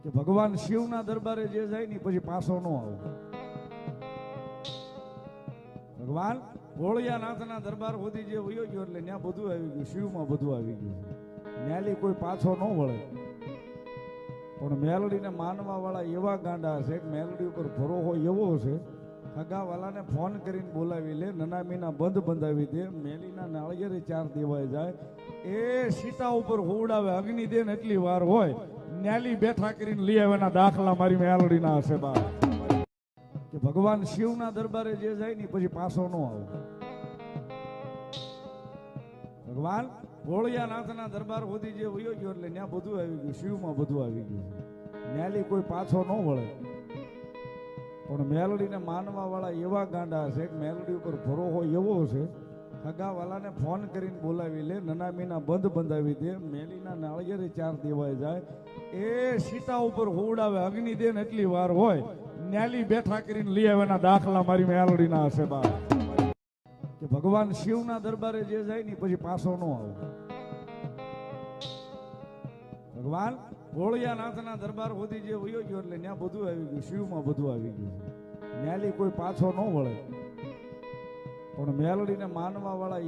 કે ભગવાન શિવના દરબારે જે જાય ને પછી પાછો ન આવે. ભગવાન ભોળિયાનાથના દરબાર સુધી જે વયો ગયો એટલે ત્યાં બધું આવી ગયું, શિવમાં બધું આવી ગયું. ન્યાલી કોઈ પાછો ન વળે. પણ મેલડીને માનવા વાળા એવા ગાંડા છે કે મેલડી ઉપર ભરોસો એવો છે, હગાવાલાને ફોન કરીને બોલાવી લે, નનામીના બંધ બંધાવી દે, મેલીના નાળિયેરે 4 દેવાય જાય, એ સીતા ઉપર હોવડાવે, અગ્નિ દે ને એટલી વાર હોય ન્યાલી બેઠા કરીને લઈ આવેના દાખલા મારી મેલડીના હશે બા. કે ભગવાન શિવના દરબારે જે જાય ને પછી પાછો ન આવે. ભગવાન ભોળિયાનાથના દરબાર સુધી જે વયો ગયો એટલે ત્યાં બધું આવી ગયું, શિવમાં બધું આવી ગયું. ન્યાલી કોઈ પાછો ન વળે. પણ મેલડીને માનવા વાળા એવા ગાંડા છે કે મેલડી ઉપર ભરોસો એવો છે, હગાવાલાને ફોન કરીને બોલાવી લે, નનામીના બંધ બંધાવી દે, મેલીના નાળિયેરે 4 દેવાય જાય, એ સીતા ઉપર હોવડાવે, અગ્નિ દે ને એટલી વાર હોય ન્યાલી બેઠા કરીને લઈ આવેના દાખલા મારી મેલડીના હશે બા. કે ભગવાન શિવના દરબારે જે જાય ને પછી પાછો ન આવે. ભગવાન ભોળિયાનાથના દરબાર સુધી જે વયો ગયો એટલે ત્યાં બધું આવી ગયું, શિવમાં બધું આવી ગયું. ન્યાલી કોઈ પાછો ન વળે. પણ મેલડીને માનવા વાળા